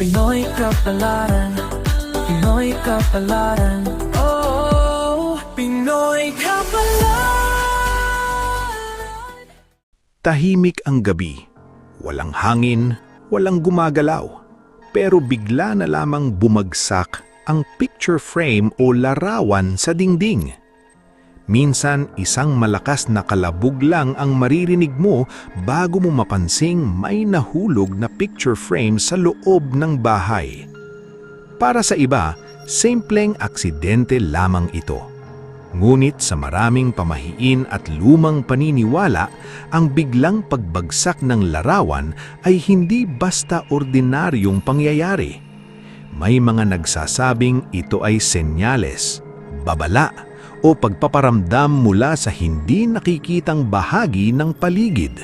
Pinoy Kapalaran, Pinoy Kapalaran. Oh, Pinoy Kapalaran. Tahimik ang gabi. Walang hangin, walang gumagalaw. Pero bigla na lamang bumagsak ang picture frame o larawan sa dingding. Minsan, isang malakas na kalabog lang ang maririnig mo bago mo mapansing may nahulog na picture frame sa loob ng bahay. Para sa iba, simpleng aksidente lamang ito. Ngunit sa maraming pamahiin at lumang paniniwala, ang biglang pagbagsak ng larawan ay hindi basta ordinaryong pangyayari. May mga nagsasabing ito ay senyales, babala, o pagpaparamdam mula sa hindi nakikitang bahagi ng paligid.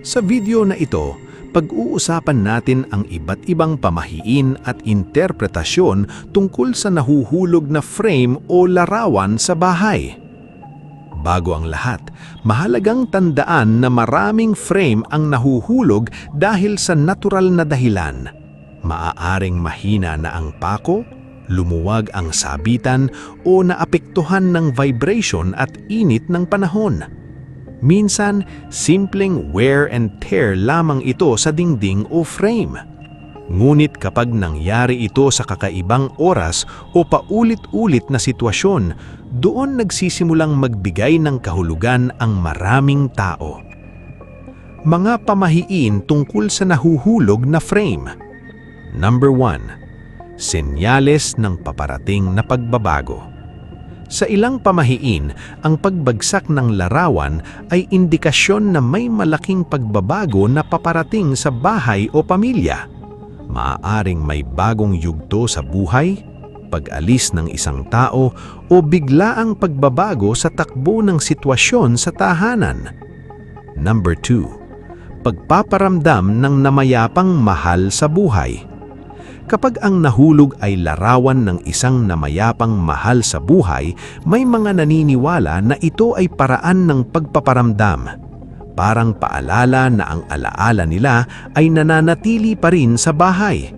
Sa video na ito, pag-uusapan natin ang iba't ibang pamahiin at interpretasyon tungkol sa nahuhulog na frame o larawan sa bahay. Bago ang lahat, mahalagang tandaan na maraming frame ang nahuhulog dahil sa natural na dahilan. Maaaring mahina na ang pako, lumuwag ang sabitan o naapektuhan ng vibration at init ng panahon. Minsan, simpleng wear and tear lamang ito sa dingding o frame. Ngunit kapag nangyari ito sa kakaibang oras o paulit-ulit na sitwasyon, doon nagsisimulang magbigay ng kahulugan ang maraming tao. Mga pamahiin tungkol sa nahuhulog na frame. Number 1. Senyales ng paparating na pagbabago. Sa ilang pamahiin, ang pagbagsak ng larawan ay indikasyon na may malaking pagbabago na paparating sa bahay o pamilya. Maaaring may bagong yugto sa buhay, pag-alis ng isang tao o biglaang pagbabago sa takbo ng sitwasyon sa tahanan. Number 2. Pagpaparamdam ng namayapang mahal sa buhay. Kapag ang nahulog ay larawan ng isang namayapang mahal sa buhay, may mga naniniwala na ito ay paraan ng pagpaparamdam. Parang paalala na ang alaala nila ay nananatili pa rin sa bahay.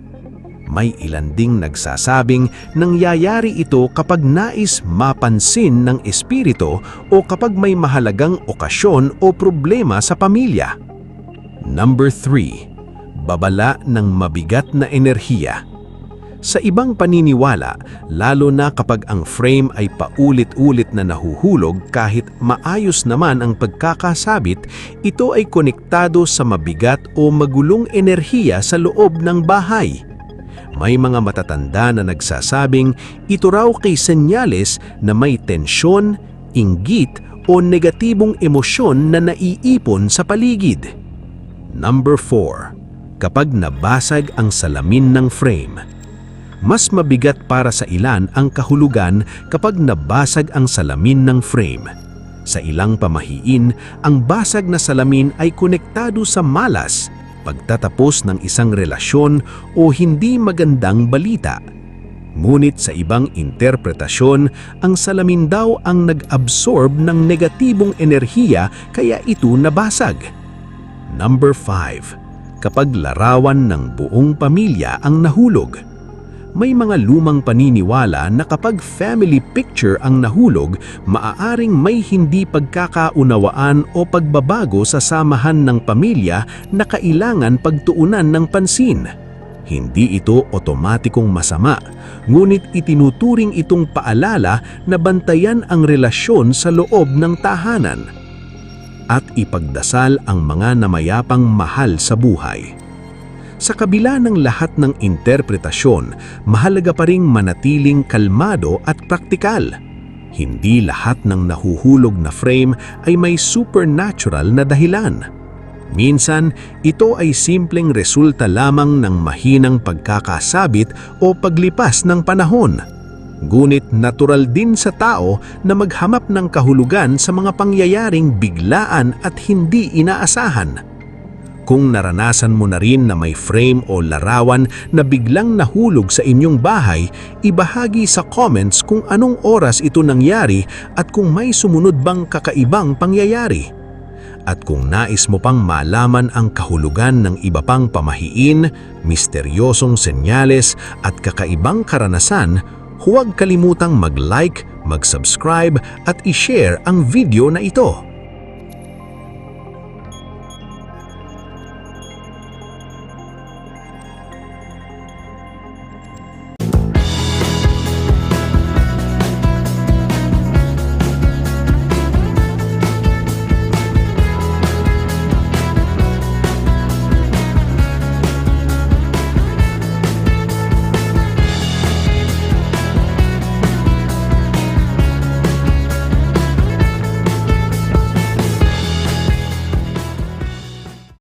May ilan ding nagsasabing nangyayari ito kapag nais mapansin ng espiritu o kapag may mahalagang okasyon o problema sa pamilya. Number 3. Babala ng mabigat na enerhiya. Sa ibang paniniwala, lalo na kapag ang frame ay paulit-ulit na nahuhulog kahit maayos naman ang pagkakasabit, ito ay konektado sa mabigat o magulong enerhiya sa loob ng bahay. May mga matatanda na nagsasabing ito raw kay senyales na may tensyon, inggit o negatibong emosyon na naiipon sa paligid. Number 4. Kapag nabasag ang salamin ng frame. Mas mabigat para sa ilan ang kahulugan kapag nabasag ang salamin ng frame. Sa ilang pamahiin, ang basag na salamin ay konektado sa malas, pagtatapos ng isang relasyon o hindi magandang balita. Ngunit sa ibang interpretasyon, ang salamin daw ang nag-absorb ng negatibong enerhiya kaya ito nabasag. Number 5. Kapag larawan ng buong pamilya ang nahulog. May mga lumang paniniwala na kapag family picture ang nahulog, maaaring may hindi pagkakaunawaan o pagbabago sa samahan ng pamilya na kailangan pagtuunan ng pansin. Hindi ito otomatikong masama, ngunit itinuturing itong paalala na bantayan ang relasyon sa loob ng tahanan at ipagdasal ang mga namayapang mahal sa buhay. Sa kabila ng lahat ng interpretasyon, mahalaga pa ring manatiling kalmado at praktikal. Hindi lahat ng nahuhulog na frame ay may supernatural na dahilan. Minsan, ito ay simpleng resulta lamang ng mahinang pagkakasabit o paglipas ng panahon. Ngunit natural din sa tao na maghamap ng kahulugan sa mga pangyayaring biglaan at hindi inaasahan. Kung naranasan mo na rin na may frame o larawan na biglang nahulog sa inyong bahay, ibahagi sa comments kung anong oras ito nangyari at kung may sumunod bang kakaibang pangyayari. At kung nais mo pang malaman ang kahulugan ng iba pang pamahiin, misteryosong senyales at kakaibang karanasan, huwag kalimutang mag-like, mag-subscribe at i-share ang video na ito.